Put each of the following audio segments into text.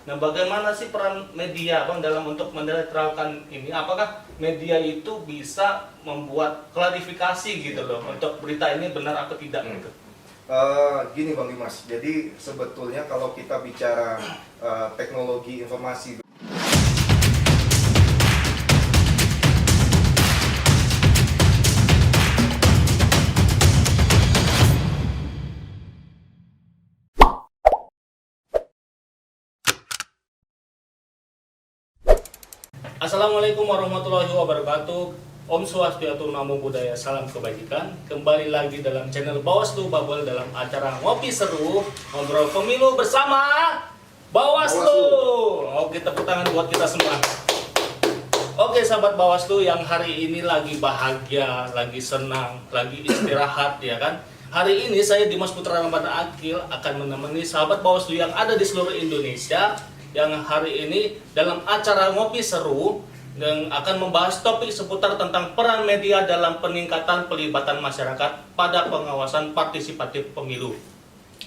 Nah, bagaimana sih peran media Bang dalam untuk menetralkan ini? Apakah media itu bisa membuat klarifikasi gitu loh untuk berita ini benar atau tidak gitu? Gini Bang Dimas, jadi sebetulnya kalau kita bicara teknologi informasi. Assalamualaikum warahmatullahi wabarakatuh. Om Swastiastu, Namo Buddhaya, salam kebajikan. Kembali lagi dalam channel Bawaslu Babel dalam acara Ngopi Seru, ngobrol pemilu bersama Bawaslu. Oke, tepuk tangan buat kita semua. Oke, sahabat Bawaslu yang hari ini lagi bahagia, lagi senang, lagi istirahat ya kan. Hari ini saya Dimas Putra Ramadhan Akil akan menemani sahabat Bawaslu yang ada di seluruh Indonesia yang hari ini dalam acara Ngopi Seru yang akan membahas topik seputar tentang peran media dalam peningkatan pelibatan masyarakat pada pengawasan partisipatif pemilu.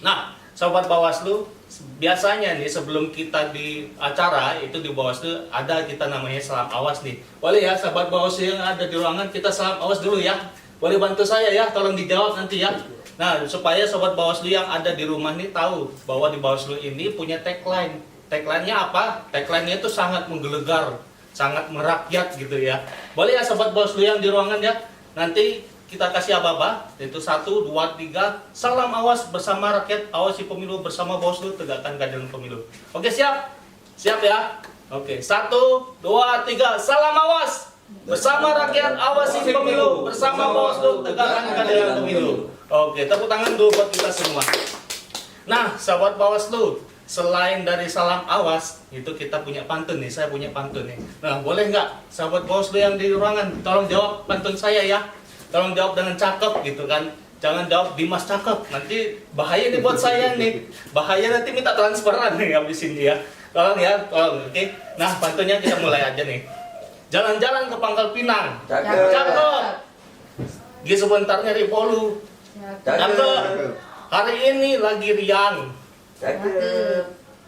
Nah, sahabat Bawaslu, biasanya nih sebelum kita di acara itu di Bawaslu ada kita namanya salam awas nih. Boleh ya sahabat Bawaslu yang ada di ruangan kita salam awas dulu ya. Boleh bantu saya ya, tolong dijawab nanti ya. Nah, supaya sahabat Bawaslu yang ada di rumah nih tahu bahwa di Bawaslu ini punya tagline. Tagline-nya apa? Tagline-nya itu sangat menggelegar, sangat merakyat gitu ya. Boleh ya sahabat Bawaslu yang di ruangan ya. Nanti kita kasih apa-apa, yaitu 1, 2, 3, salam awas bersama rakyat, awasi pemilu bersama Bawaslu, tegakkan keadilan pemilu. Oke, siap? Siap ya? Oke, 1, 2, 3, salam awas bersama rakyat, awasi pemilu bersama Bawaslu, tegakkan keadilan pemilu. Oke, tepuk tangan dulu buat kita semua. Nah, sahabat Bawaslu, selain dari salam awas, itu kita punya pantun nih, saya punya pantun nih. Nah, boleh nggak sahabat Bawaslu yang di ruangan, tolong jawab pantun saya ya. Tolong jawab dengan cakep gitu kan. Jangan jawab Dimas cakep, nanti bahaya nih buat saya nih. Bahaya nanti minta transferan nih habis ini ya. Tolong ya, tolong, oke. Nah, pantunnya kita mulai aja nih. Jalan-jalan ke Pangkal Pinang. Cakep. Gi sebentarnya di Polu. Cakep. Hari ini lagi riang.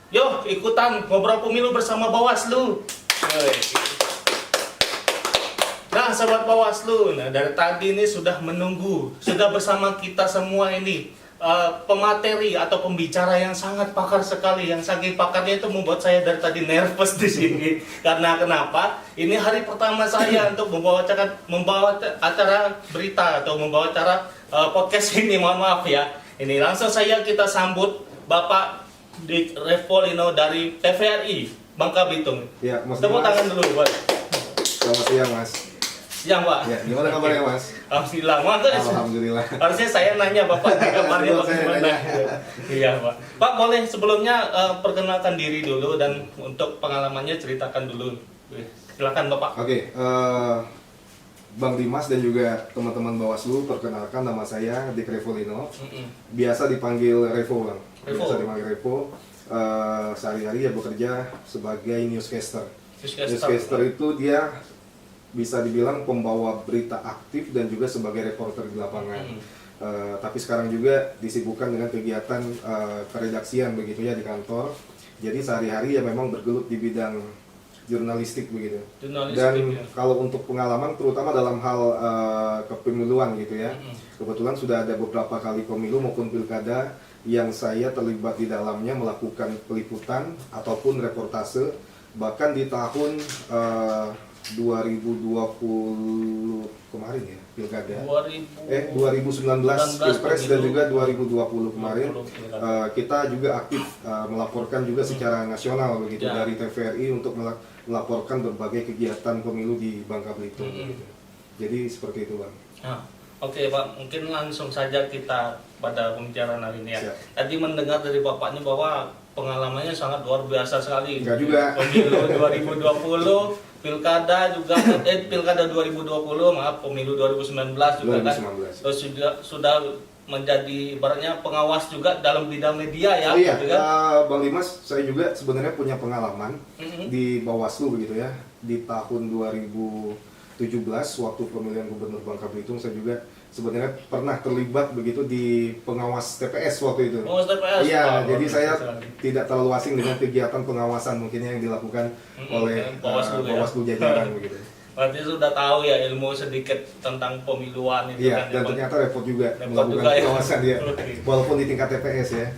Yo, ikutan ngobrol pemilu bersama Bawaslu. Nah, sahabat Bawaslu, nah dari tadi ini sudah menunggu, sudah bersama kita semua ini pemateri atau pembicara yang sangat pakar sekali, yang saking pakarnya itu membuat saya dari tadi nervous di sini. Karena kenapa? Ini hari pertama saya untuk membawa acara berita atau membawa acara podcast ini. Mohon maaf ya. Ini langsung kita sambut Bapak Dik Revolino dari TVRI Bangka Belitung. Ya, tepuk tangan dulu buat. Selamat siang Mas. Siang Pak. Ya, gimana kabarnya Mas? Alhamdulillah. Alhamdulillah. Harusnya saya nanya Bapak kabarnya bagaimana. Iya Pak. Pak, boleh sebelumnya perkenalkan diri dulu dan untuk pengalamannya ceritakan dulu. Silakan Bapak. Oke, Bang Dimas dan juga teman-teman Bawaslu, perkenalkan nama saya Dik Revolino. Biasa dipanggil Revo Bang. Biasa dipanggil Revo. Sehari-hari ya bekerja sebagai newscaster. Newscaster itu dia bisa dibilang pembawa berita aktif dan juga sebagai reporter di lapangan. Tapi sekarang juga disibukkan dengan kegiatan keredaksian begitu ya di kantor. Jadi sehari-hari ya memang bergelut di bidang jurnalistik begitu. Dan ya, kalau untuk pengalaman terutama dalam hal kepemiluan gitu ya. Kebetulan sudah ada beberapa kali pemilu maupun pilkada yang saya terlibat di dalamnya melakukan peliputan ataupun reportase. Bahkan di tahun 2020 kemarin ya pilkada 2019 Pilpres dan juga 2020 kemarin kita juga aktif melaporkan juga secara nasional begitu ya, dari TVRI untuk melaporkan berbagai kegiatan pemilu di Bangka Belitung gitu. Jadi seperti itu Bang. Oke Pak, mungkin langsung saja kita pada pembicaraan hari ini ya. Tadi mendengar dari Bapaknya bahwa pengalamannya sangat luar biasa sekali. Enggak juga. Pemilu 2020, pilkada juga, pilkada 2020, maaf pemilu 2019 juga 2019. Kan. Terus sudah menjadi ibaratnya pengawas juga dalam bidang media ya. Oh iya, gitu kan? Bang Dimas, saya juga sebenarnya punya pengalaman di Bawaslu begitu ya. Di tahun 2017 waktu pemilihan gubernur Bangka Belitung saya juga sebenarnya pernah terlibat begitu di pengawas TPS waktu itu. Pengawas TPS. Iya, jadi saya tidak terlalu asing dengan kegiatan pengawasan mungkinnya yang dilakukan oleh Bawaslu jajaran begitu. Berarti sudah tahu ya ilmu sedikit tentang pemiluan itu iya, kan. dan ternyata repot juga repot melakukan juga, pengawasan ya. walaupun di tingkat TPS ya.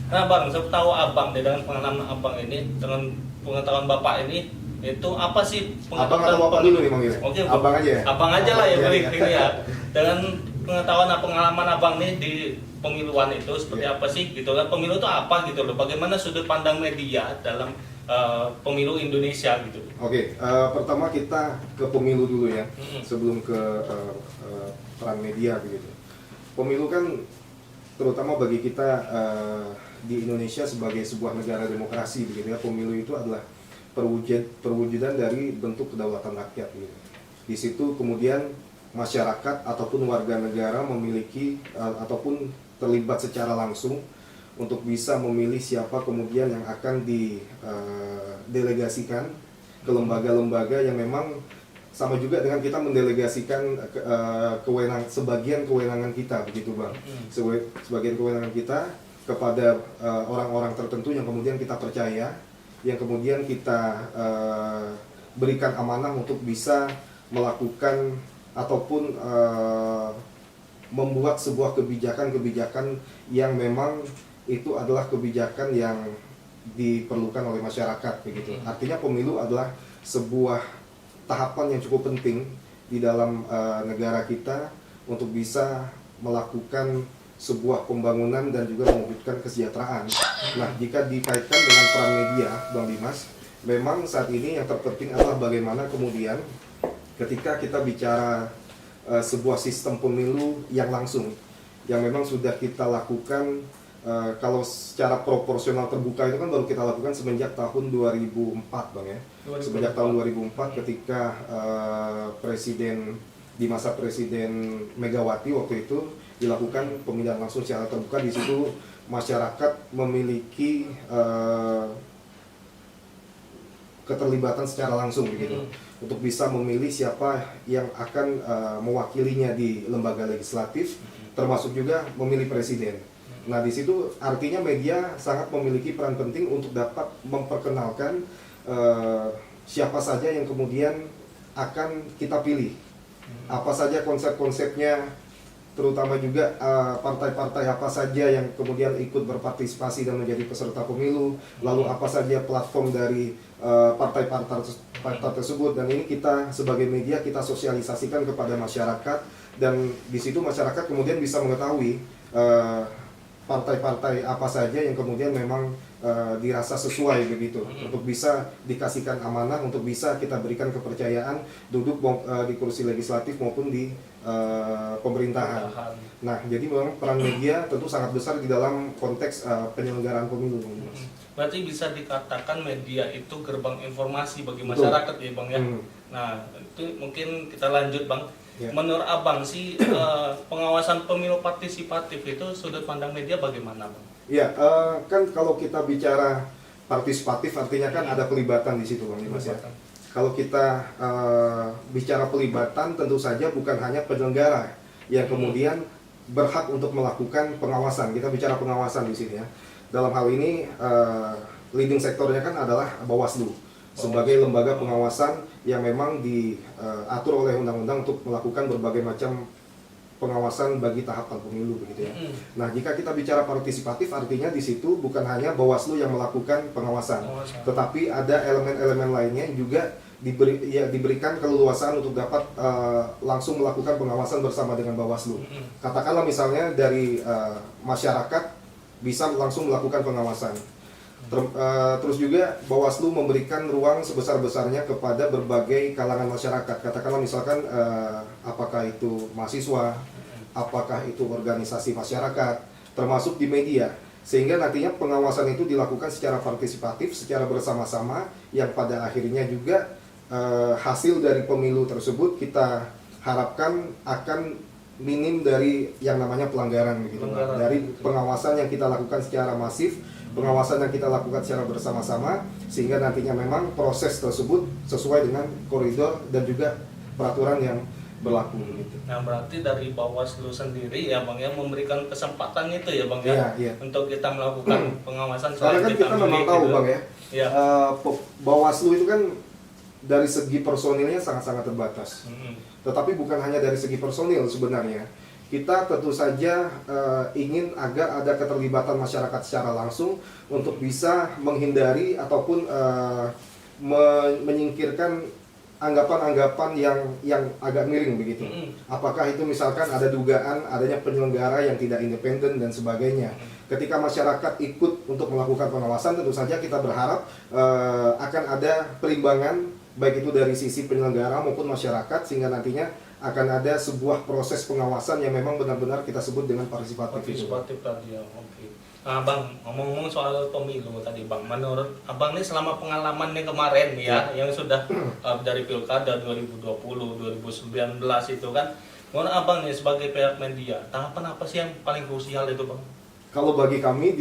Nah Bang, saya tahu Abang dengan pengalaman Abang ini, dengan pengetahuan Bapak ini, itu apa sih Abang atau Bapak dulu nih manggilnya? Oke, Abang aja ya? Abang aja lah ya, Iya, balik iya. ini ya. Dengan pengetahuan pengalaman Abang nih di pemiluan itu seperti apa sih gitu kan? Pemilu itu apa gitu loh? Bagaimana sudut pandang media dalam pemilu Indonesia gitu? Oke, pertama kita ke pemilu dulu ya, sebelum ke peran media begitu. Pemilu kan terutama bagi kita di Indonesia sebagai sebuah negara demokrasi begitu ya, pemilu itu adalah perwujudan dari bentuk kedaulatan rakyat gitu. Di situ kemudian masyarakat ataupun warga negara memiliki ataupun terlibat secara langsung untuk bisa memilih siapa kemudian yang akan didelegasikan ke lembaga-lembaga yang memang sama juga dengan kita mendelegasikan sebagian kewenangan kita begitu Bang. Sebagian kewenangan kita kepada orang-orang tertentu yang kemudian kita percaya, yang kemudian kita berikan amanah untuk bisa melakukan ataupun membuat sebuah kebijakan-kebijakan yang memang itu adalah kebijakan yang diperlukan oleh masyarakat begitu. Artinya pemilu adalah sebuah tahapan yang cukup penting di dalam negara kita untuk bisa melakukan sebuah pembangunan dan juga mewujudkan kesejahteraan. Nah, jika dikaitkan dengan peran media, Bang Dimas, memang saat ini yang terpenting adalah bagaimana kemudian ketika kita bicara sebuah sistem pemilu yang langsung, yang memang sudah kita lakukan. Kalau secara proporsional terbuka itu kan baru kita lakukan semenjak tahun 2004 Bang ya. Semenjak tahun 2004 ketika di masa Presiden Megawati waktu itu dilakukan pemilihan langsung secara terbuka. Di situ masyarakat memiliki keterlibatan secara langsung begitu untuk bisa memilih siapa yang akan mewakilinya di lembaga legislatif, termasuk juga memilih presiden. Nah, di situ artinya media sangat memiliki peran penting untuk dapat memperkenalkan siapa saja yang kemudian akan kita pilih. Apa saja konsep-konsepnya, terutama juga partai-partai apa saja yang kemudian ikut berpartisipasi dan menjadi peserta pemilu, lalu apa saja platform dari partai-partai tersebut, dan ini kita sebagai media kita sosialisasikan kepada masyarakat, dan di situ masyarakat kemudian bisa mengetahui partai-partai apa saja yang kemudian memang dirasa sesuai begitu untuk bisa dikasihkan amanah, untuk bisa kita berikan kepercayaan duduk di kursi legislatif maupun di pemerintahan. Nah, jadi memang peran media tentu sangat besar di dalam konteks penyelenggaraan pemilu. Berarti bisa dikatakan media itu gerbang informasi bagi masyarakat. Betul. Ya Bang ya. Nah, itu mungkin kita lanjut Bang. Ya. Menurut Abang sih pengawasan pemilu partisipatif itu sudut pandang media bagaimana Bang? Ya, kan kalau kita bicara partisipatif artinya kan ada pelibatan di situ Bang Dimas ya. Kalau kita bicara pelibatan tentu saja bukan hanya penyelenggara yang kemudian berhak untuk melakukan pengawasan. Kita bicara pengawasan di sini ya. Dalam hal ini leading sektornya kan adalah Bawaslu sebagai lembaga pengawasan yang memang diatur oleh undang-undang untuk melakukan berbagai macam pengawasan bagi tahapan pemilu begitu ya. Nah, jika kita bicara partisipatif artinya di situ bukan hanya Bawaslu yang melakukan pengawasan, tetapi ada elemen-elemen lainnya yang juga diberikan keleluasaan untuk dapat langsung melakukan pengawasan bersama dengan Bawaslu. Katakanlah misalnya dari masyarakat bisa langsung melakukan pengawasan. Terus juga Bawaslu memberikan ruang sebesar-besarnya kepada berbagai kalangan masyarakat. Katakanlah misalkan apakah itu mahasiswa, apakah itu organisasi masyarakat, termasuk di media. Sehingga nantinya pengawasan itu dilakukan secara partisipatif, secara bersama-sama, yang pada akhirnya juga hasil dari pemilu tersebut kita harapkan akan minim dari yang namanya pelanggaran begitu. Dari pengawasan yang kita lakukan secara masif, pengawasan yang kita lakukan secara bersama-sama, sehingga nantinya memang proses tersebut sesuai dengan koridor dan juga peraturan yang berlaku begitu. Nah berarti dari Bawaslu sendiri ya Bang yang memberikan kesempatan itu ya Bang ya, Iya. untuk kita melakukan pengawasan. Karena kan kita memang tahu gitu. Bang ya, Ya. Bawaslu itu kan dari segi personilnya sangat-sangat terbatas. Mm-mm. Tetapi bukan hanya dari segi personil sebenarnya. Kita tentu saja ingin agar ada keterlibatan masyarakat secara langsung untuk bisa menghindari ataupun menyingkirkan anggapan-anggapan yang agak miring begitu. Apakah itu misalkan ada dugaan adanya penyelenggara yang tidak independen dan sebagainya. Ketika masyarakat ikut untuk melakukan pengawasan, tentu saja kita berharap akan ada perimbangan baik itu dari sisi penyelenggara maupun masyarakat, sehingga nantinya akan ada sebuah proses pengawasan yang memang benar-benar kita sebut dengan partisipatif. Partisipatif tadi ya, oke. Nah Bang, ngomong-ngomong soal pemilu tadi Bang, menurut Abang nih selama pengalamannya kemarin ya, yang sudah dari Pilkada 2020, 2019 itu kan, menurut Abang nih sebagai pihak media, tahapan apa sih yang paling krusial itu Bang? Kalau bagi kami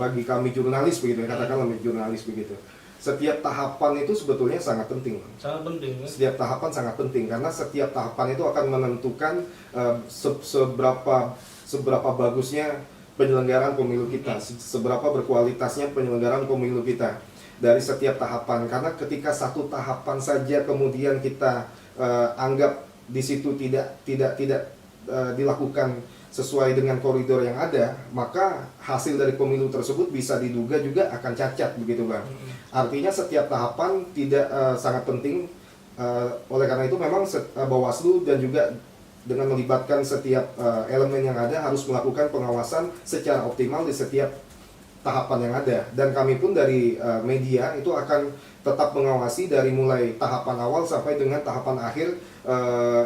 bagi kami jurnalis begitu ya, katakanlah jurnalis begitu, setiap tahapan itu sebetulnya sangat penting. Sangat penting ya? Setiap tahapan sangat penting karena setiap tahapan itu akan menentukan seberapa bagusnya penyelenggaraan pemilu kita, seberapa berkualitasnya penyelenggaraan pemilu kita dari setiap tahapan. Karena ketika satu tahapan saja kemudian kita anggap di situ tidak dilakukan sesuai dengan koridor yang ada, maka hasil dari pemilu tersebut bisa diduga juga akan cacat begitu Bang. Artinya setiap tahapan tidak sangat penting. Oleh karena itu memang Bawaslu dan juga dengan melibatkan setiap elemen yang ada harus melakukan pengawasan secara optimal di setiap tahapan yang ada. Dan kami pun dari media itu akan tetap mengawasi dari mulai tahapan awal sampai dengan tahapan akhir,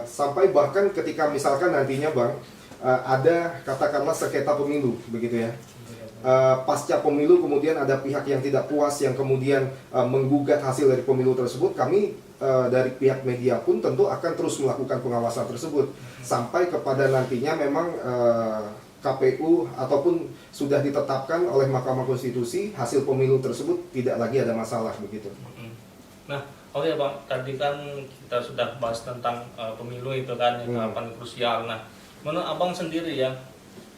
sampai bahkan ketika misalkan nantinya Bang ada katakanlah sengketa pemilu begitu ya. Pasca pemilu kemudian ada pihak yang tidak puas yang kemudian menggugat hasil dari pemilu tersebut, kami dari pihak media pun tentu akan terus melakukan pengawasan tersebut sampai kepada nantinya memang KPU ataupun sudah ditetapkan oleh Mahkamah Konstitusi hasil pemilu tersebut tidak lagi ada masalah begitu. Nah, oke Bang, tadi kan kita sudah bahas tentang pemilu itu kan yang tahapan krusial. Nah, menurut Abang sendiri ya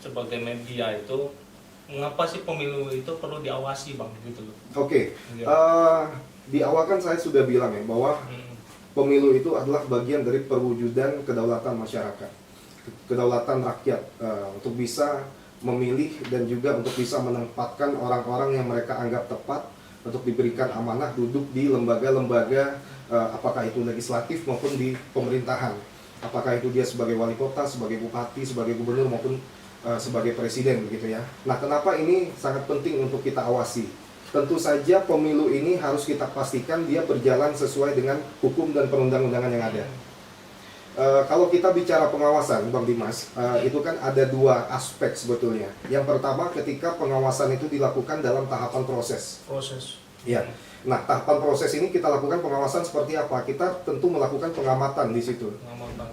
sebagai media itu, mengapa sih pemilu itu perlu diawasi Bang gitu loh? Oke. Di awal kan saya sudah bilang ya bahwa pemilu itu adalah bagian dari perwujudan kedaulatan masyarakat, kedaulatan rakyat untuk bisa memilih dan juga untuk bisa menempatkan orang-orang yang mereka anggap tepat untuk diberikan amanah duduk di lembaga-lembaga apakah itu legislatif maupun di pemerintahan, apakah itu dia sebagai wali kota, sebagai bupati, sebagai gubernur maupun sebagai presiden begitu ya. Nah, kenapa ini sangat penting untuk kita awasi? Tentu saja pemilu ini harus kita pastikan dia berjalan sesuai dengan hukum dan perundang-undangan yang ada. Kalau kita bicara pengawasan, Bang Dimas, itu kan ada dua aspek sebetulnya. Yang pertama, ketika pengawasan itu dilakukan dalam tahapan proses. Ya. Nah, tahapan proses ini kita lakukan pengawasan seperti apa? Kita tentu melakukan pengamatan di situ.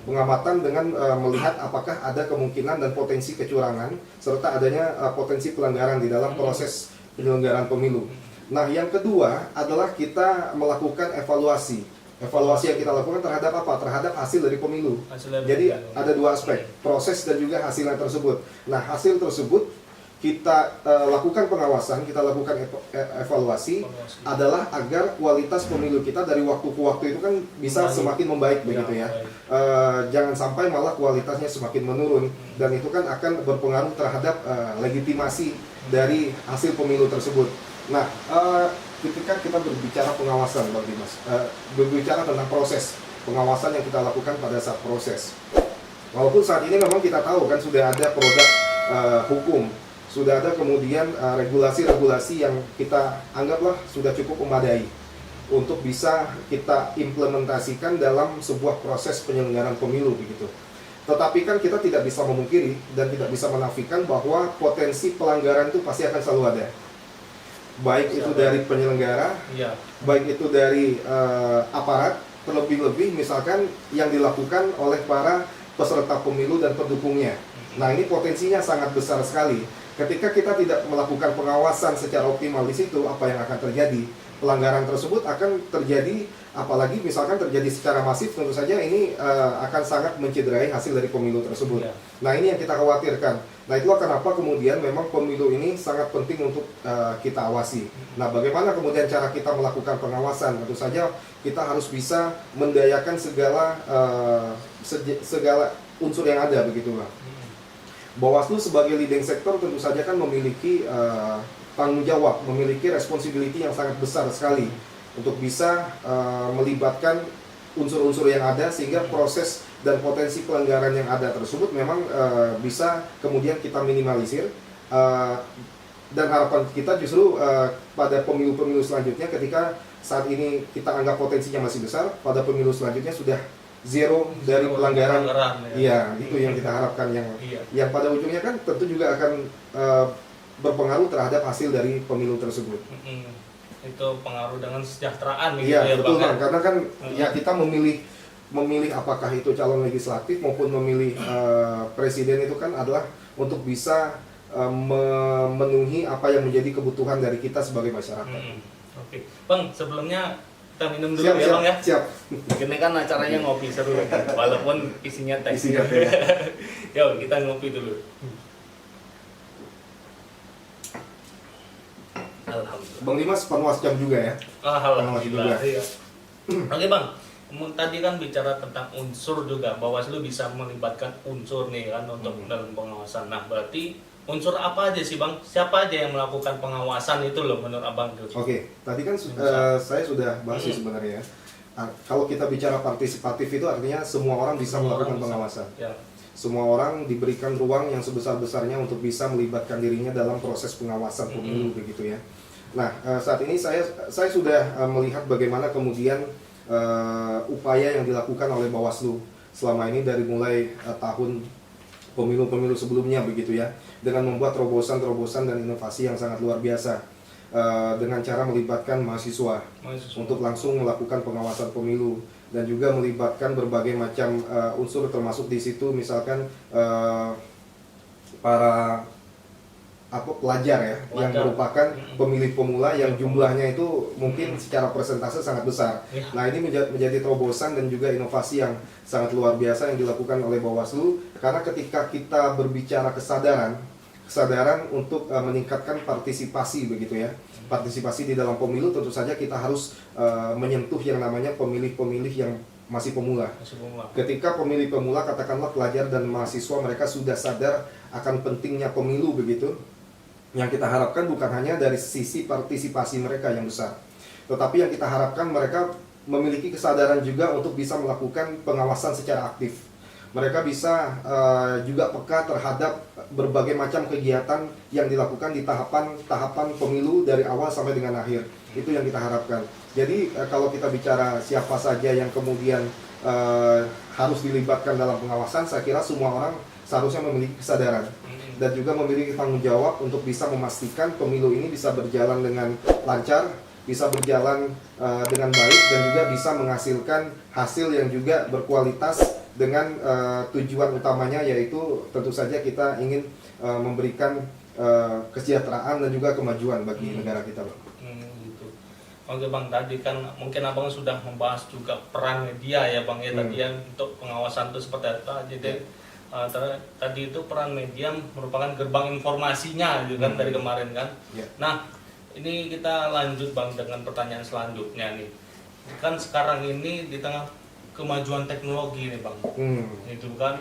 Pengamatan dengan melihat apakah ada kemungkinan dan potensi kecurangan serta adanya potensi pelanggaran di dalam proses penyelenggaraan pemilu. Nah, yang kedua adalah kita melakukan evaluasi. Evaluasi yang kita lakukan terhadap apa? Terhadap hasil dari pemilu. Jadi ada dua aspek, proses dan juga hasilnya tersebut. Nah, hasil tersebut kita lakukan pengawasan, kita lakukan evaluasi adalah agar kualitas pemilu kita dari waktu ke waktu itu kan bisa semakin membaik begitu ya. Jangan sampai malah kualitasnya semakin menurun, dan itu kan akan berpengaruh terhadap legitimasi dari hasil pemilu tersebut. Nah, ketika kita berbicara pengawasan, Bang Dimas, berbicara tentang proses pengawasan yang kita lakukan pada saat proses. Walaupun saat ini memang kita tahu kan sudah ada produk hukum, sudah ada kemudian regulasi-regulasi yang kita anggaplah sudah cukup memadai untuk bisa kita implementasikan dalam sebuah proses penyelenggaraan pemilu begitu. Tetapi kan kita tidak bisa memungkiri dan tidak bisa menafikan bahwa potensi pelanggaran itu pasti akan selalu ada. Baik itu dari penyelenggara, baik itu dari aparat, terlebih-lebih misalkan yang dilakukan oleh para peserta pemilu dan pendukungnya. Nah, ini potensinya sangat besar sekali. Ketika kita tidak melakukan pengawasan secara optimal di situ, apa yang akan terjadi? pelanggaran tersebut akan terjadi, apalagi misalkan terjadi secara masif, tentu saja ini akan sangat mencederai hasil dari pemilu tersebut. Ya. Nah, ini yang kita khawatirkan. Nah, itulah kenapa kemudian memang pemilu ini sangat penting untuk kita awasi. Nah, bagaimana kemudian cara kita melakukan pengawasan? Tentu saja kita harus bisa mendayakan segala unsur yang ada, begitu Bang. Bawaslu sebagai leading sektor tentu saja kan memiliki tanggung jawab, memiliki responsibility yang sangat besar sekali untuk bisa melibatkan unsur-unsur yang ada sehingga proses dan potensi pelanggaran yang ada tersebut memang bisa kemudian kita minimalisir. Dan harapan kita justru pada pemilu-pemilu selanjutnya, ketika saat ini kita anggap potensinya masih besar, pada pemilu selanjutnya sudah zero dari pelanggaran. Iya, itu yang kita harapkan, yang pada ujungnya kan tentu juga akan berpengaruh terhadap hasil dari pemilu tersebut. Itu pengaruh dengan kesejahteraan gitu Iya, ya betul Bang. Bang. Karena kan ya kita memilih apakah itu calon legislatif maupun memilih presiden itu kan adalah untuk bisa memenuhi apa yang menjadi kebutuhan dari kita sebagai masyarakat. Oke. Bang, sebelumnya kita minum dulu Siap, ya siap, Bang ya. siap. Ini kan acaranya ngopi seru, walaupun isinya teh. Isinya teh. Yuk, kita ngopi dulu. Alhamdulillah. Bang Dimas penguas jam juga ya? Alhamdulillah. Iya. Oke Bang, tadi kan bicara tentang unsur juga, Bawaslu bisa melibatkan unsur nih kan untuk dalam pengawasan. Nah, berarti unsur apa aja sih Bang? Siapa aja yang melakukan pengawasan itu loh menurut Abang? Oke, tadi kan saya sudah bahas sih sebenarnya. Kalau kita bicara partisipatif itu artinya semua orang bisa melakukan pengawasan. Ya. Semua orang diberikan ruang yang sebesar-besarnya untuk bisa melibatkan dirinya dalam proses pengawasan pemilu begitu ya. Nah, saat ini saya sudah melihat bagaimana kemudian upaya yang dilakukan oleh Bawaslu selama ini dari mulai tahun pemilu-pemilu sebelumnya begitu ya, dengan membuat terobosan-terobosan dan inovasi yang sangat luar biasa dengan cara melibatkan mahasiswa untuk langsung melakukan pengawasan pemilu, dan juga melibatkan berbagai macam unsur termasuk di situ misalkan para pelajar ya, yang merupakan pemilih pemula yang jumlahnya itu mungkin secara persentase sangat besar. Nah, ini menjadi terobosan dan juga inovasi yang sangat luar biasa yang dilakukan oleh Bawaslu, karena ketika kita berbicara kesadaran untuk meningkatkan partisipasi begitu ya, partisipasi di dalam pemilu, tentu saja kita harus menyentuh yang namanya pemilih-pemilih yang masih pemula. Ketika pemilih pemula, katakanlah pelajar dan mahasiswa, mereka sudah sadar akan pentingnya pemilu begitu. Yang kita harapkan bukan hanya dari sisi partisipasi mereka yang besar, tetapi yang kita harapkan mereka memiliki kesadaran juga untuk bisa melakukan pengawasan secara aktif. Mereka bisa juga peka terhadap berbagai macam kegiatan yang dilakukan di tahapan pemilu dari awal sampai dengan akhir. Itu yang kita harapkan. Jadi kalau kita bicara siapa saja yang kemudian harus dilibatkan dalam pengawasan, saya kira semua orang seharusnya memiliki kesadaran dan juga memiliki tanggung jawab untuk bisa memastikan pemilu ini bisa berjalan dengan lancar, bisa berjalan dengan baik, dan juga bisa menghasilkan hasil yang juga berkualitas dengan tujuan utamanya, yaitu tentu saja kita ingin memberikan kesejahteraan dan juga kemajuan bagi negara kita, Bang. Gitu. Oke Bang, tadi kan mungkin Abang sudah membahas juga peran media ya Bang ya, tadi yang untuk pengawasan itu seperti apa. Jadi tadi itu peran media merupakan gerbang informasinya gitu kan dari kemarin kan. Nah, ini kita lanjut Bang dengan pertanyaan selanjutnya nih. Kan sekarang ini di tengah kemajuan teknologi nih Bang, itu kan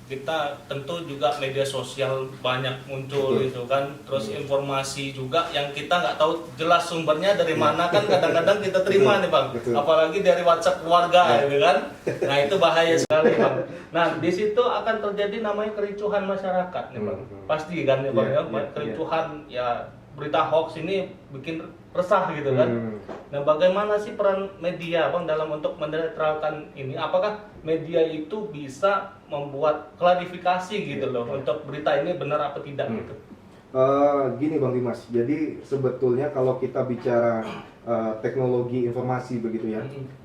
kita tentu juga media sosial banyak muncul itu kan, terus informasi juga yang kita nggak tahu jelas sumbernya dari mana kan kadang-kadang kita terima nih Bang, apalagi dari WhatsApp keluarga gitu kan. Nah, itu bahaya sekali Bang. Nah, di situ akan terjadi namanya kericuhan masyarakat nih Bang, pasti kan ya Bang ya, kericuhan ya, berita hoax ini bikin resah gitu kan. Nah, bagaimana sih peran media Bang dalam untuk menetralkan ini? Apakah media itu bisa membuat klarifikasi gitu loh untuk berita ini benar apa tidak gitu? Gini Bang Dimas, jadi sebetulnya kalau kita bicara teknologi informasi begitu ya,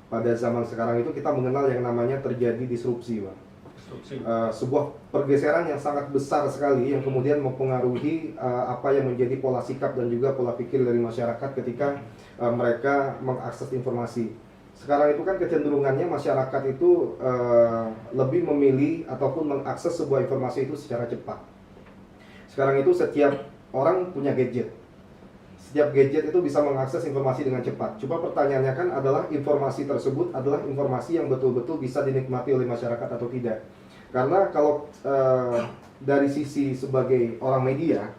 pada zaman sekarang itu kita mengenal yang namanya terjadi disrupsi Bang. Sebuah pergeseran yang sangat besar sekali yang kemudian mempengaruhi apa yang menjadi pola sikap dan juga pola pikir dari masyarakat ketika mereka mengakses informasi. Sekarang itu kan kecenderungannya masyarakat itu lebih memilih ataupun mengakses sebuah informasi itu secara cepat. Sekarang itu setiap orang punya gadget. Setiap gadget itu bisa mengakses informasi dengan cepat. Cuma pertanyaannya kan adalah informasi tersebut adalah informasi yang betul-betul bisa dinikmati oleh masyarakat atau tidak. Karena kalau dari sisi sebagai orang media,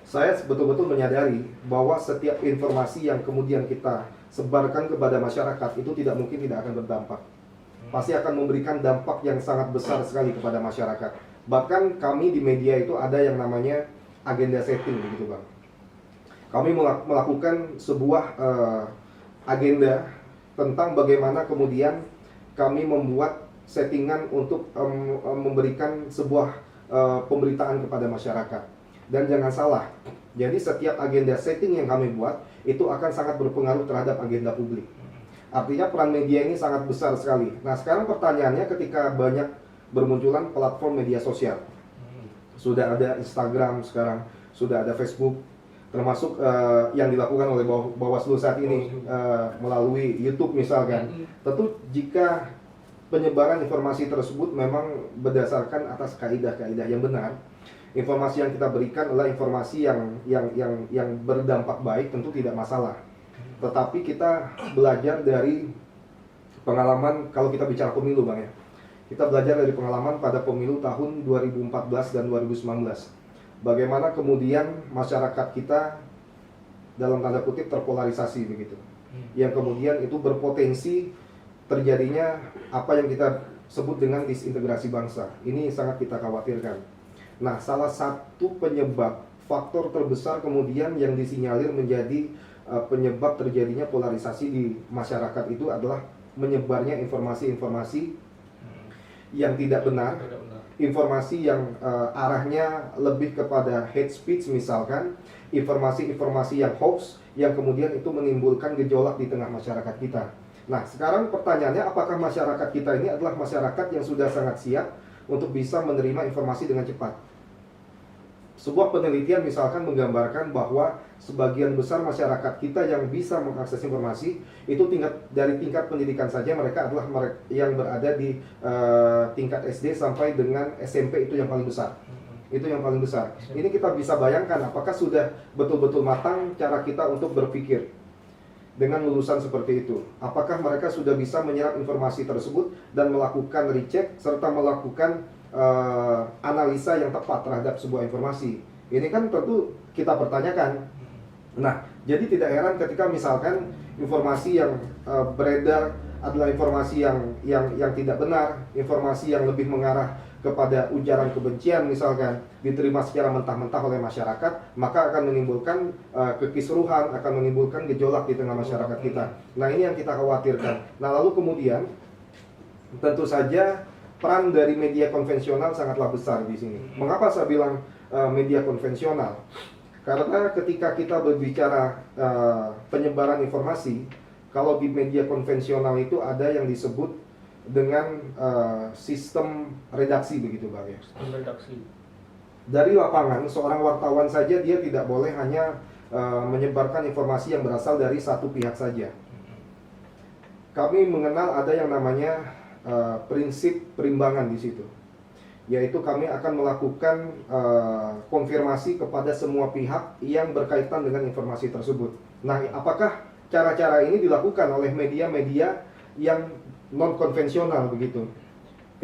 saya betul-betul menyadari bahwa setiap informasi yang kemudian kita sebarkan kepada masyarakat itu tidak mungkin tidak akan berdampak. Pasti akan memberikan dampak yang sangat besar sekali kepada masyarakat. Bahkan kami di media itu ada yang namanya agenda setting begitu Bang. Kami melakukan sebuah agenda tentang bagaimana kemudian kami membuat settingan untuk memberikan sebuah pemberitaan kepada masyarakat. Dan jangan salah, jadi setiap agenda setting yang kami buat itu akan sangat berpengaruh terhadap agenda publik. Artinya peran media ini sangat besar sekali. Nah sekarang pertanyaannya ketika banyak bermunculan platform media sosial, sudah ada Instagram sekarang, sudah ada Facebook, termasuk yang dilakukan oleh Bawaslu saat ini melalui YouTube misalkan. Tentu jika penyebaran informasi tersebut memang berdasarkan atas kaidah-kaidah yang benar, informasi yang kita berikan adalah informasi yang berdampak baik, tentu tidak masalah. Tetapi kita belajar dari pengalaman, kalau kita bicara pemilu Bang ya, kita belajar dari pengalaman pada pemilu tahun 2014 dan 2019. Bagaimana kemudian masyarakat kita dalam tanda kutip terpolarisasi begitu, yang kemudian itu berpotensi terjadinya apa yang kita sebut dengan disintegrasi bangsa. Ini sangat kita khawatirkan. Nah, salah satu penyebab faktor terbesar kemudian yang disinyalir menjadi penyebab terjadinya polarisasi di masyarakat itu adalah menyebarnya informasi-informasi yang tidak benar, informasi yang arahnya lebih kepada hate speech misalkan, informasi-informasi yang hoax yang kemudian itu menimbulkan gejolak di tengah masyarakat kita. Nah, sekarang pertanyaannya, apakah masyarakat kita ini adalah masyarakat yang sudah sangat siap untuk bisa menerima informasi dengan cepat? Sebuah penelitian misalkan menggambarkan bahwa sebagian besar masyarakat kita yang bisa mengakses informasi itu dari tingkat pendidikan saja mereka adalah yang berada di tingkat SD sampai dengan SMP, itu yang paling besar. Itu yang paling besar. Ini kita bisa bayangkan apakah sudah betul-betul matang cara kita untuk berpikir dengan lulusan seperti itu. Apakah mereka sudah bisa menyerap informasi tersebut dan melakukan recheck serta melakukan analisa yang tepat terhadap sebuah informasi. Ini kan tentu kita pertanyakan. Nah, jadi tidak heran ketika misalkan informasi yang beredar adalah informasi yang tidak benar, informasi yang lebih mengarah kepada ujaran kebencian misalkan, diterima secara mentah-mentah oleh masyarakat, maka akan menimbulkan kekisruhan, akan menimbulkan gejolak di tengah masyarakat kita. Nah, ini yang kita khawatirkan. Nah, lalu kemudian tentu saja peran dari media konvensional sangatlah besar di sini. Mengapa saya bilang media konvensional? Karena ketika kita berbicara penyebaran informasi, kalau di media konvensional itu ada yang disebut dengan sistem redaksi begitu Bang ya. Sistem redaksi. Dari lapangan, seorang wartawan saja dia tidak boleh hanya menyebarkan informasi yang berasal dari satu pihak saja. Kami mengenal ada yang namanya prinsip perimbangan di situ, yaitu kami akan melakukan konfirmasi kepada semua pihak yang berkaitan dengan informasi tersebut. Nah, apakah cara-cara ini dilakukan oleh media-media yang non konvensional begitu?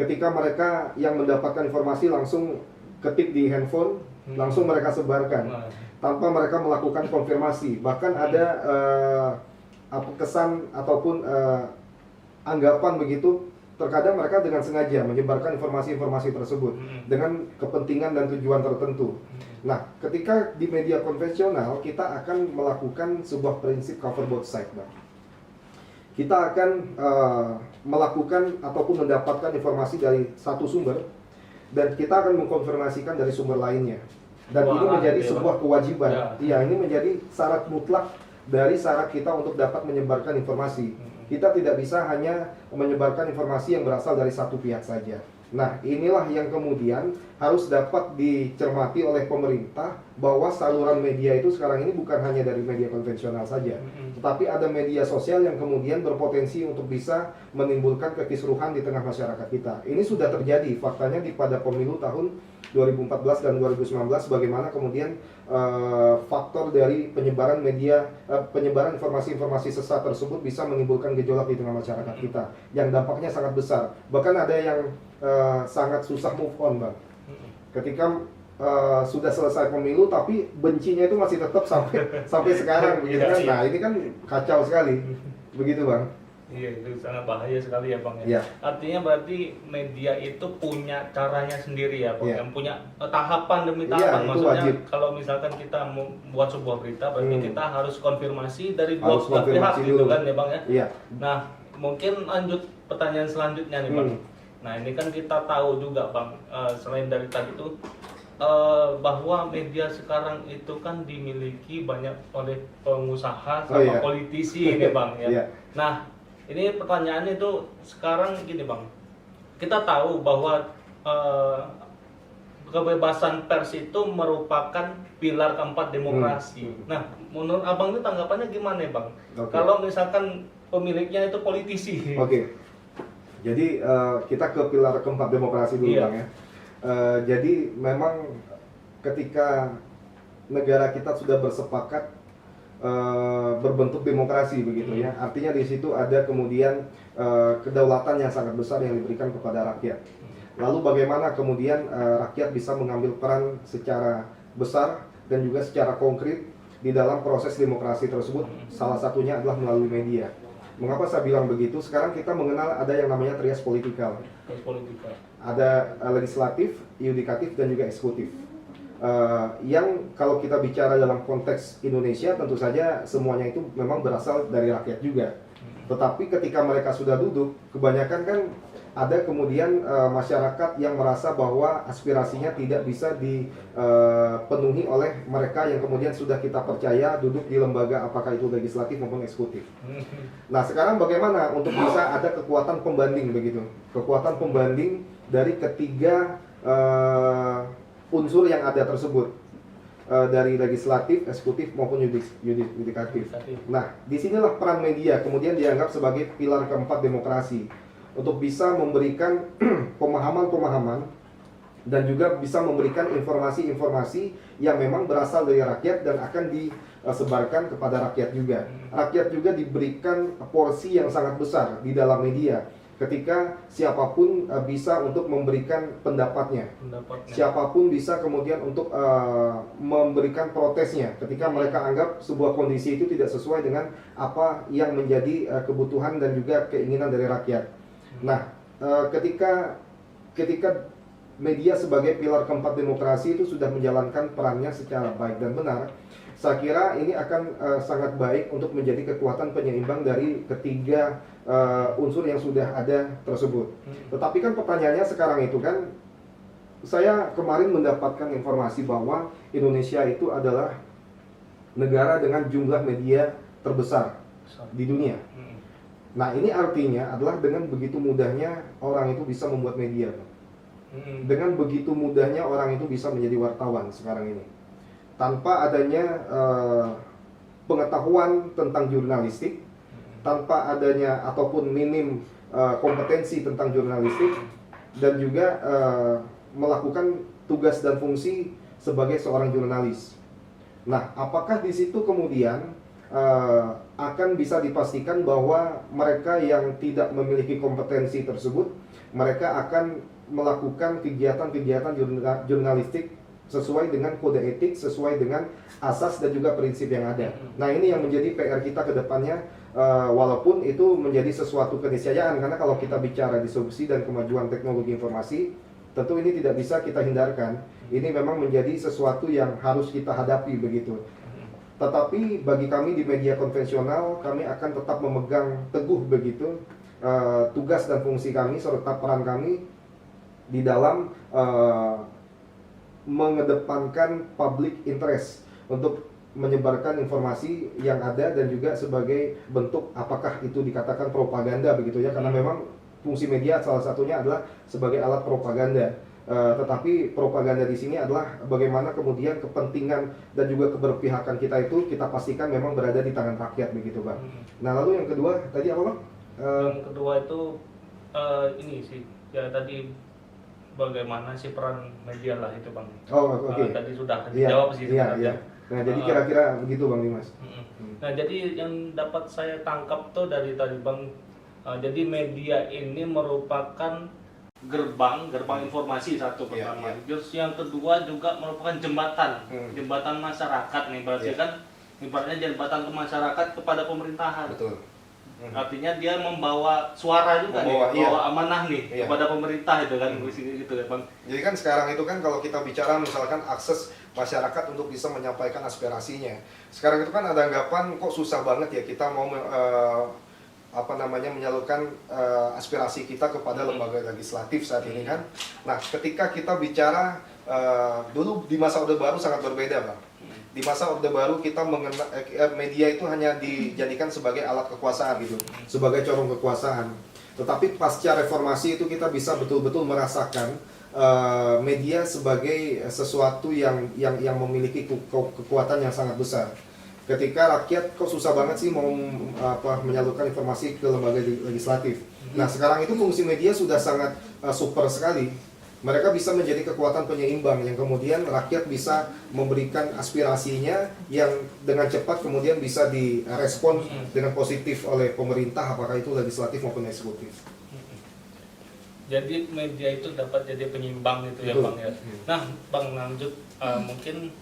Ketika mereka yang mendapatkan informasi langsung ketik di handphone, langsung mereka sebarkan tanpa mereka melakukan konfirmasi. Bahkan ada kesan ataupun anggapan begitu, terkadang mereka dengan sengaja menyebarkan informasi-informasi tersebut dengan kepentingan dan tujuan tertentu. Nah, ketika di media konvensional kita akan melakukan sebuah prinsip cover both side, Bang. Kita akan melakukan ataupun mendapatkan informasi dari satu sumber dan kita akan mengkonfirmasikan dari sumber lainnya. Dan ini menjadi sebuah kewajiban. Iya, ini menjadi syarat mutlak dari syarat kita untuk dapat menyebarkan informasi. Kita tidak bisa hanya menyebarkan informasi yang berasal dari satu pihak saja. Nah, inilah yang kemudian harus dapat dicermati oleh pemerintah bahwa saluran media itu sekarang ini bukan hanya dari media konvensional saja, tetapi ada media sosial yang kemudian berpotensi untuk bisa menimbulkan kekisruhan di tengah masyarakat kita. Ini sudah terjadi faktanya pada pemilu tahun 2014 dan 2019, bagaimana kemudian faktor dari penyebaran penyebaran informasi-informasi sesat tersebut bisa menimbulkan gejolak di tengah masyarakat kita yang dampaknya sangat besar. Bahkan ada yang sangat susah move on, Bang. Ketika sudah selesai pemilu tapi bencinya itu masih tetap sampai sekarang begitu kan. Nah, ini kan kacau sekali. Begitu, Bang. Iya, itu sangat bahaya sekali ya, Bang. Ya. Artinya berarti media itu punya caranya sendiri ya, Bang. Ya. Yang punya tahapan demi Iya, tahapan. itu Maksudnya wajib. kalau misalkan kita membuat sebuah berita, berarti kita harus konfirmasi dari dua Harus belah pihak konfirmasi gitu dulu. kan ya, Bang ya. Iya. Nah, mungkin lanjut pertanyaan selanjutnya nih, Bang. Nah, ini kan kita tahu juga, Bang, selain dari tadi itu bahwa media sekarang itu kan dimiliki banyak oleh pengusaha sama iya. politisi ini, Bang ya. Iya. Nah, ini pertanyaannya itu sekarang gini, Bang. Kita tahu bahwa kebebasan pers itu merupakan pilar keempat demokrasi. Nah, menurut Abang itu tanggapannya gimana, Bang? Oke. Kalau misalkan pemiliknya itu politisi. Oke. Jadi kita ke pilar keempat demokrasi dulu, Iya. Bang ya. Jadi memang ketika negara kita sudah bersepakat berbentuk demokrasi begitu ya, artinya di situ ada kemudian kedaulatan yang sangat besar yang diberikan kepada rakyat. Lalu bagaimana kemudian rakyat bisa mengambil peran secara besar dan juga secara konkret di dalam proses demokrasi tersebut, salah satunya adalah melalui media. Mengapa saya bilang begitu? Sekarang kita mengenal ada yang namanya trias politikal. Ada legislatif, yudikatif, dan juga eksekutif. Yang kalau kita bicara dalam konteks Indonesia, tentu saja semuanya itu memang berasal dari rakyat juga. Tetapi ketika mereka sudah duduk, kebanyakan kan ada kemudian masyarakat yang merasa bahwa aspirasinya tidak bisa dipenuhi oleh mereka yang kemudian sudah kita percaya duduk di lembaga apakah itu legislatif maupun eksekutif. Nah, sekarang bagaimana untuk bisa ada kekuatan pembanding begitu? Kekuatan pembanding dari ketiga unsur yang ada tersebut, dari legislatif, eksekutif maupun yudikatif. Nah, disinilah peran media kemudian dianggap sebagai pilar keempat demokrasi untuk bisa memberikan pemahaman-pemahaman dan juga bisa memberikan informasi-informasi yang memang berasal dari rakyat dan akan disebarkan kepada rakyat juga. Rakyat juga diberikan porsi yang sangat besar di dalam media ketika siapapun bisa untuk memberikan pendapatnya. Siapapun bisa kemudian untuk memberikan protesnya ketika mereka anggap sebuah kondisi itu tidak sesuai dengan apa yang menjadi kebutuhan dan juga keinginan dari rakyat. Nah, ketika media sebagai pilar keempat demokrasi itu sudah menjalankan perannya secara baik dan benar, saya kira ini akan sangat baik untuk menjadi kekuatan penyeimbang dari ketiga unsur yang sudah ada tersebut. Tetapi kan pertanyaannya sekarang itu kan, saya kemarin mendapatkan informasi bahwa Indonesia itu adalah negara dengan jumlah media terbesar di dunia. Nah, ini artinya adalah dengan begitu mudahnya orang itu bisa membuat media. Dengan begitu mudahnya orang itu bisa menjadi wartawan sekarang ini. Tanpa adanya pengetahuan tentang jurnalistik, tanpa adanya ataupun minim kompetensi tentang jurnalistik, dan juga melakukan tugas dan fungsi sebagai seorang jurnalis. Nah, apakah di situ kemudian akan bisa dipastikan bahwa mereka yang tidak memiliki kompetensi tersebut, mereka akan melakukan kegiatan-kegiatan jurnalistik sesuai dengan kode etik, sesuai dengan asas dan juga prinsip yang ada. Nah, ini yang menjadi PR kita ke depannya, walaupun itu menjadi sesuatu keniscayaan, karena kalau kita bicara disrupsi dan kemajuan teknologi informasi, tentu ini tidak bisa kita hindarkan. Ini memang menjadi sesuatu yang harus kita hadapi begitu. Tetapi bagi kami di media konvensional, kami akan tetap memegang teguh begitu tugas dan fungsi kami serta peran kami di dalam mengedepankan public interest untuk menyebarkan informasi yang ada dan juga sebagai bentuk apakah itu dikatakan propaganda begitu ya, karena memang fungsi media salah satunya adalah sebagai alat propaganda. Tetapi propaganda di sini adalah bagaimana kemudian kepentingan dan juga keberpihakan kita itu kita pastikan memang berada di tangan rakyat begitu Bang. Nah lalu yang kedua tadi apa Bang? Yang kedua itu ini sih ya tadi bagaimana sih peran media lah itu Bang. Oh oke. Tadi sudah dijawab sih sebenarnya. Nah jadi kira-kira begitu Bang Dimas. Nah jadi yang dapat saya tangkap tuh dari tadi Bang, jadi media ini merupakan gerbang informasi satu pertama. Terus yang kedua juga merupakan jembatan masyarakat nih berarti kan ibaratnya jembatan ke masyarakat kepada pemerintahan. Betul. Artinya dia membawa suara juga membawa amanah nih kepada pemerintah itu kan gitu ya Bang. Jadi kan sekarang itu kan kalau kita bicara misalkan akses masyarakat untuk bisa menyampaikan aspirasinya. Sekarang itu kan ada anggapan kok susah banget ya kita mau menyalurkan aspirasi kita kepada lembaga legislatif saat ini kan. Nah, ketika kita bicara dulu di masa Orde Baru sangat berbeda, Bang. Di masa Orde Baru kita media itu hanya dijadikan sebagai alat kekuasaan gitu, sebagai corong kekuasaan. Tetapi pasca reformasi itu kita bisa betul-betul merasakan media sebagai sesuatu yang memiliki kekuatan yang sangat besar. Ketika rakyat kok susah banget sih mau menyalurkan informasi ke lembaga legislatif. Nah sekarang itu fungsi media sudah sangat super sekali. Mereka bisa menjadi kekuatan penyeimbang yang kemudian rakyat bisa memberikan aspirasinya yang dengan cepat kemudian bisa direspon dengan positif oleh pemerintah, apakah itu legislatif maupun eksekutif. Jadi media itu dapat jadi penyeimbang itu ya Bang ya. Nah Bang lanjut mungkin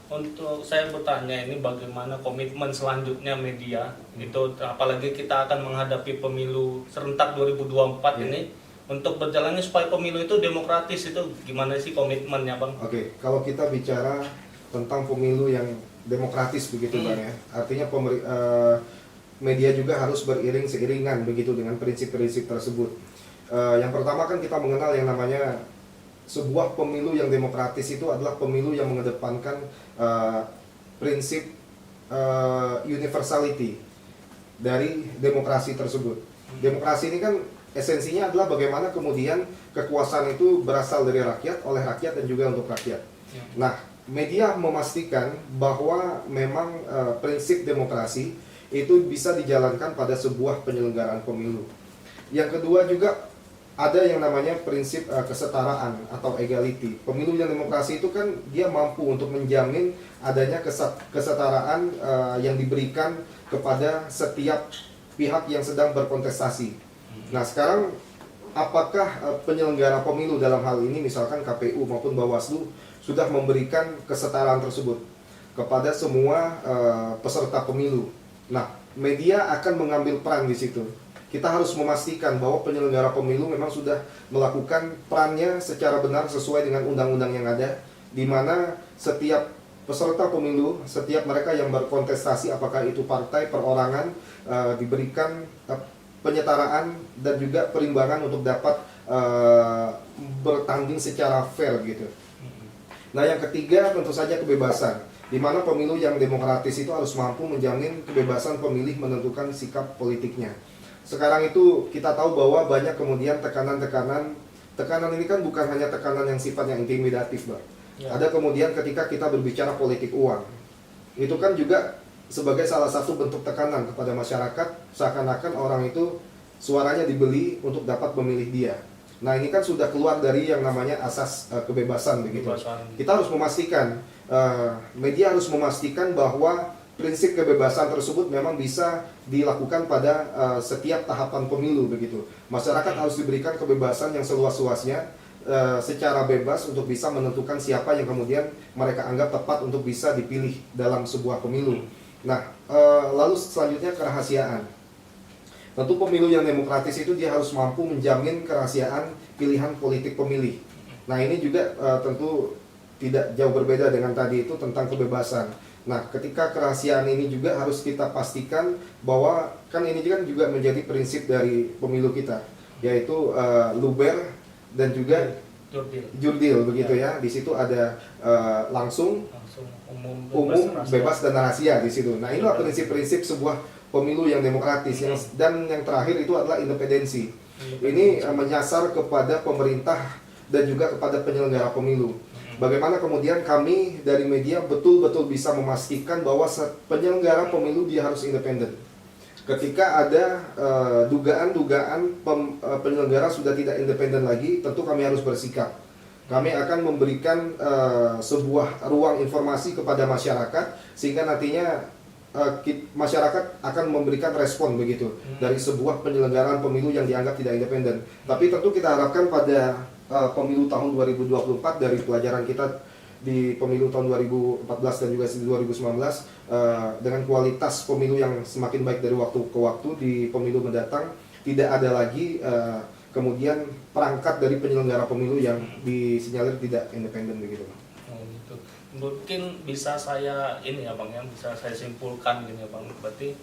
untuk saya bertanya ini bagaimana komitmen selanjutnya media itu apalagi kita akan menghadapi pemilu serentak 2024 ini untuk berjalannya supaya pemilu itu demokratis itu gimana sih komitmennya Bang? Oke, kalau kita bicara tentang pemilu yang demokratis begitu Bang ya, artinya media juga harus seiringan begitu dengan prinsip-prinsip tersebut. Yang pertama kan kita mengenal yang namanya sebuah pemilu yang demokratis itu adalah pemilu yang mengedepankan prinsip universality dari demokrasi tersebut. Demokrasi ini kan esensinya adalah bagaimana kemudian kekuasaan itu berasal dari rakyat, oleh rakyat dan juga untuk rakyat. Nah, media memastikan bahwa memang prinsip demokrasi itu bisa dijalankan pada sebuah penyelenggaraan pemilu. Yang kedua juga ada yang namanya prinsip kesetaraan atau equality. Pemilu yang demokrasi itu kan dia mampu untuk menjamin adanya kesetaraan yang diberikan kepada setiap pihak yang sedang berkontestasi. Nah sekarang apakah penyelenggara pemilu dalam hal ini misalkan KPU maupun Bawaslu sudah memberikan kesetaraan tersebut kepada semua peserta pemilu? Nah media akan mengambil peran di situ. Kita harus memastikan bahwa penyelenggara pemilu memang sudah melakukan perannya secara benar sesuai dengan undang-undang yang ada, di mana setiap peserta pemilu, setiap mereka yang berkontestasi, apakah itu partai, perorangan, diberikan penyetaraan dan juga perimbangan untuk dapat bertanding secara fair gitu. Nah yang ketiga tentu saja kebebasan, di mana pemilu yang demokratis itu harus mampu menjamin kebebasan pemilih menentukan sikap politiknya. Sekarang itu kita tahu bahwa banyak kemudian tekanan ini kan bukan hanya tekanan yang sifatnya intimidatif, Bang. Ada kemudian ketika kita berbicara politik uang, itu kan juga sebagai salah satu bentuk tekanan kepada masyarakat, seakan-akan orang itu suaranya dibeli untuk dapat memilih dia. Nah ini kan sudah keluar dari yang namanya asas kebebasan begitu. Kita harus memastikan, media harus memastikan bahwa prinsip kebebasan tersebut memang bisa dilakukan pada setiap tahapan pemilu begitu. Masyarakat harus diberikan kebebasan yang seluas-luasnya secara bebas untuk bisa menentukan siapa yang kemudian mereka anggap tepat untuk bisa dipilih dalam sebuah pemilu. Nah, lalu selanjutnya kerahasiaan. Tentu pemilu yang demokratis itu dia harus mampu menjamin kerahasiaan pilihan politik pemilih. Nah, ini juga tentu tidak jauh berbeda dengan tadi itu tentang kebebasan. Nah, ketika kerahasiaan ini juga harus kita pastikan bahwa kan ini kan juga menjadi prinsip dari pemilu kita, yaitu luber dan juga jurdil begitu ya. Di situ ada langsung umum, bebas dan rahasia di situ. Nah, inilah prinsip-prinsip sebuah pemilu yang demokratis. Dan yang terakhir itu adalah independensi. Ini menyasar kepada pemerintah dan juga kepada penyelenggara pemilu. Bagaimana kemudian kami dari media betul-betul bisa memastikan bahwa penyelenggara pemilu dia harus independen. Ketika ada dugaan-dugaan penyelenggara sudah tidak independen lagi, tentu kami harus bersikap. Kami akan memberikan sebuah ruang informasi kepada masyarakat sehingga nantinya masyarakat akan memberikan respon begitu dari sebuah penyelenggaraan pemilu yang dianggap tidak independen. Tapi tentu kita harapkan pada pemilu tahun 2024 dari pelajaran kita di pemilu tahun 2014 dan juga 2019 dengan kualitas pemilu yang semakin baik dari waktu ke waktu di pemilu mendatang, tidak ada lagi kemudian perangkat dari penyelenggara pemilu yang disinyalir tidak independen begitu. Oh, gitu. Mungkin bisa saya ini ya Bang ya, bisa saya simpulkan gini ya Bang, berarti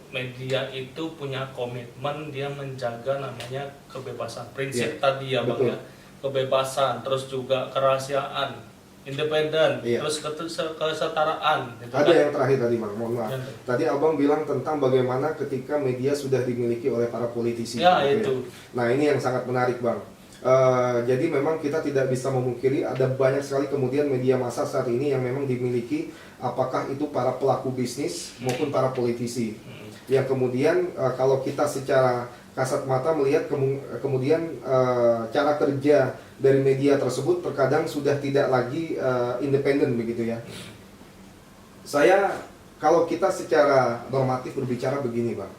media itu punya komitmen dia menjaga namanya kebebasan prinsip tadi ya Bang ya, kebebasan, terus juga kerahasiaan, independen, terus kesetaraan gitu. Ada yang terakhir tadi Bang, mohon maaf. Tadi Abang bilang tentang bagaimana ketika media sudah dimiliki oleh para politisi. Ya, itu. Nah ini yang sangat menarik Bang. Jadi memang kita tidak bisa memungkiri ada banyak sekali kemudian media massa saat ini yang memang dimiliki, apakah itu para pelaku bisnis maupun para politisi yang kemudian kalau kita secara kasat mata melihat kemudian cara kerja dari media tersebut terkadang sudah tidak lagi independen begitu ya. Saya kalau kita secara normatif berbicara begini Bang,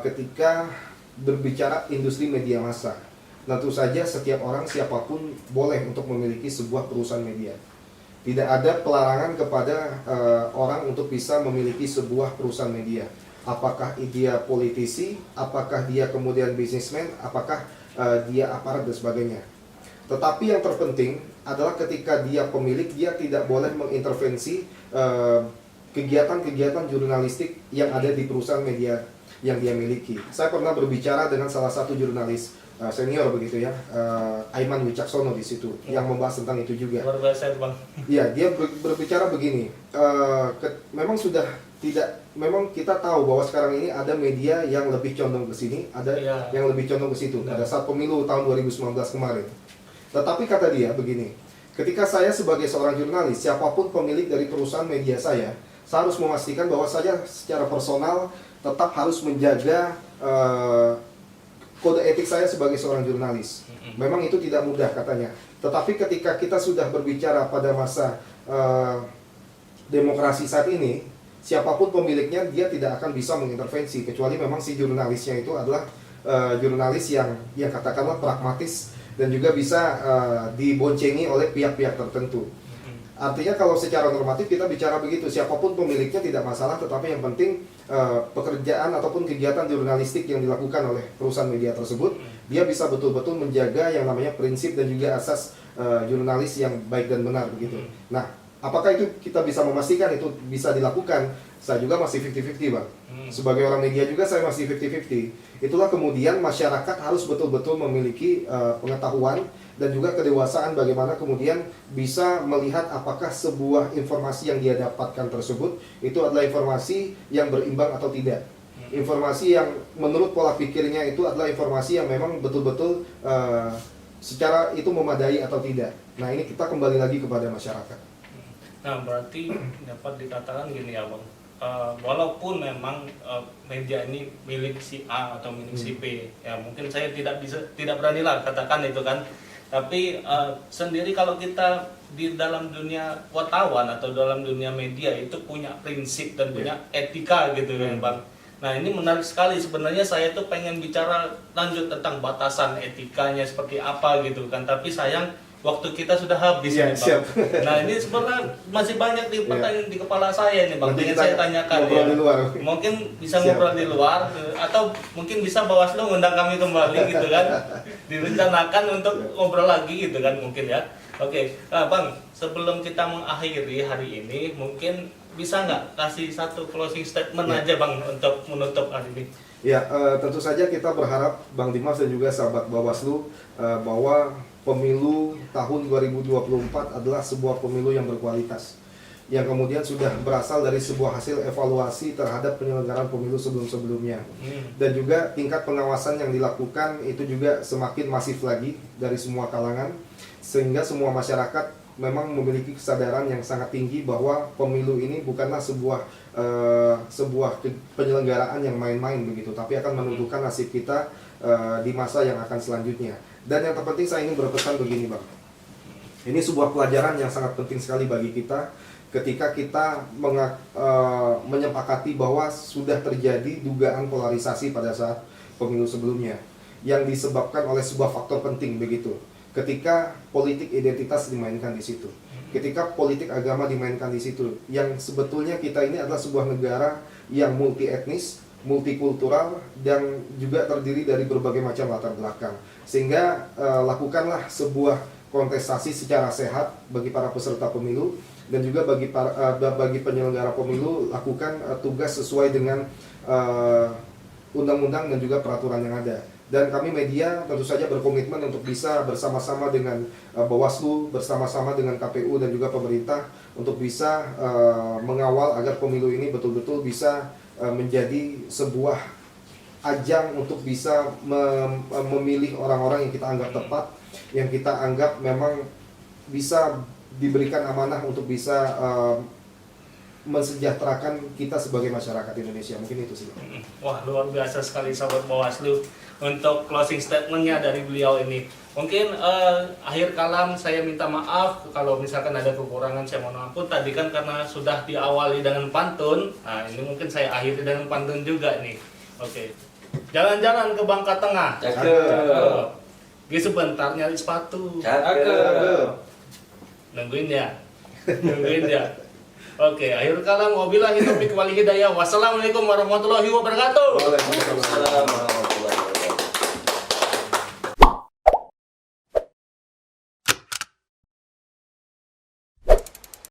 ketika berbicara industri media massa, tentu saja setiap orang siapapun boleh untuk memiliki sebuah perusahaan media. Tidak ada pelarangan kepada orang untuk bisa memiliki sebuah perusahaan media. Apakah dia politisi, apakah dia kemudian bisnismen, apakah dia aparat dan sebagainya. Tetapi yang terpenting adalah ketika dia pemilik, dia tidak boleh mengintervensi kegiatan-kegiatan jurnalistik yang ada di perusahaan media yang dia miliki. Saya pernah berbicara dengan salah satu jurnalis senior begitu ya, Aiman Wicaksono di situ yang membahas tentang itu juga. Luar biasa Bang. Ya, dia berbicara begini, memang sudah tidak, memang kita tahu bahwa sekarang ini ada media yang lebih condong ke sini, ada yang lebih condong ke situ pada saat pemilu tahun 2019 kemarin. Tetapi kata dia begini, ketika saya sebagai seorang jurnalis, siapapun pemilik dari perusahaan media saya harus memastikan bahwa saya secara personal tetap harus menjaga kode etik saya sebagai seorang jurnalis. Memang itu tidak mudah katanya. Tetapi ketika kita sudah berbicara pada masa demokrasi saat ini, siapapun pemiliknya dia tidak akan bisa mengintervensi kecuali memang si jurnalisnya itu adalah jurnalis yang katakanlah pragmatis dan juga bisa diboncengi oleh pihak-pihak tertentu. Artinya kalau secara normatif kita bicara begitu, siapapun pemiliknya tidak masalah, tetapi yang penting pekerjaan ataupun kegiatan jurnalistik yang dilakukan oleh perusahaan media tersebut, dia bisa betul-betul menjaga yang namanya prinsip dan juga asas jurnalis yang baik dan benar begitu. Nah, apakah itu kita bisa memastikan itu bisa dilakukan? Saya juga masih 50-50 Bang. Sebagai orang media juga saya masih 50-50. Itulah kemudian masyarakat harus betul-betul memiliki pengetahuan dan juga kedewasaan bagaimana kemudian bisa melihat apakah sebuah informasi yang dia dapatkan tersebut itu adalah informasi yang berimbang atau tidak. Informasi yang menurut pola pikirnya itu adalah informasi yang memang betul-betul secara itu memadai atau tidak. Nah ini kita kembali lagi kepada masyarakat. Nah berarti dapat dikatakan gini ya Bang, walaupun memang media ini milik si A atau milik si B, ya mungkin saya tidak berani lah katakan itu kan. Tapi sendiri kalau kita di dalam dunia wartawan atau dalam dunia media itu punya prinsip dan punya etika gitu kan Bang. Nah ini menarik sekali sebenarnya, saya tuh pengen bicara lanjut tentang batasan etikanya seperti apa gitu kan. Tapi sayang waktu kita sudah habis nih Bang. Nah ini sebenarnya masih banyak di pertanyaan di kepala saya nih Bang, ingin saya tanyakan ya. Mungkin bisa ngobrol di luar atau mungkin bisa Bawaslu ngundang kami kembali gitu kan. Direncanakan untuk ngobrol lagi gitu kan mungkin ya. Oke, nah Bang, sebelum kita mengakhiri hari ini mungkin bisa nggak kasih satu closing statement aja Bang untuk menutup hari ini? Ya, tentu saja kita berharap Bang Dimas dan juga sahabat Bawaslu bahwa pemilu tahun 2024 adalah sebuah pemilu yang berkualitas. yang kemudian sudah berasal dari sebuah hasil evaluasi terhadap penyelenggaraan pemilu sebelum-sebelumnya. Dan juga tingkat pengawasan yang dilakukan itu juga semakin masif lagi dari semua kalangan, sehingga semua masyarakat memang memiliki kesadaran yang sangat tinggi bahwa pemilu ini bukanlah sebuah penyelenggaraan yang main-main begitu, tapi akan menentukan nasib kita di masa yang akan selanjutnya. Dan yang terpenting saya ingin berpesan begini, Bang. Ini sebuah pelajaran yang sangat penting sekali bagi kita ketika kita menyepakati bahwa sudah terjadi dugaan polarisasi pada saat pemilu sebelumnya yang disebabkan oleh sebuah faktor penting begitu. Ketika politik identitas dimainkan di situ, ketika politik agama dimainkan di situ, yang sebetulnya kita ini adalah sebuah negara yang multi etnis, multikultural, dan juga terdiri dari berbagai macam latar belakang. Sehingga lakukanlah sebuah kontestasi secara sehat bagi para peserta pemilu, dan juga bagi penyelenggara pemilu lakukan tugas sesuai dengan undang-undang dan juga peraturan yang ada. Dan kami media tentu saja berkomitmen untuk bisa bersama-sama dengan Bawaslu, bersama-sama dengan KPU dan juga pemerintah untuk bisa mengawal agar pemilu ini betul-betul bisa menjadi sebuah ajang untuk bisa memilih orang-orang yang kita anggap tepat, yang kita anggap memang bisa diberikan amanah untuk bisa mensejahterakan kita sebagai masyarakat Indonesia. Mungkin itu sih. Wah, luar biasa sekali sahabat Bawaslu untuk closing statementnya dari beliau ini. Mungkin akhir kalam saya minta maaf kalau misalkan ada kekurangan, saya mohon ampun. Tadi kan karena sudah diawali dengan pantun, nah ini mungkin saya akhiri dengan pantun juga nih. Oke. Jalan-jalan ke Bangka Tengah. Cakep. Gih sebentar nyari sepatu. Cakep. Nungguin ya. Nungguin ya. Oke, akhir kalam wabillahi taufiq wal hidayah. Wassalamualaikum warahmatullahi wabarakatuh. Waalaikumsalam.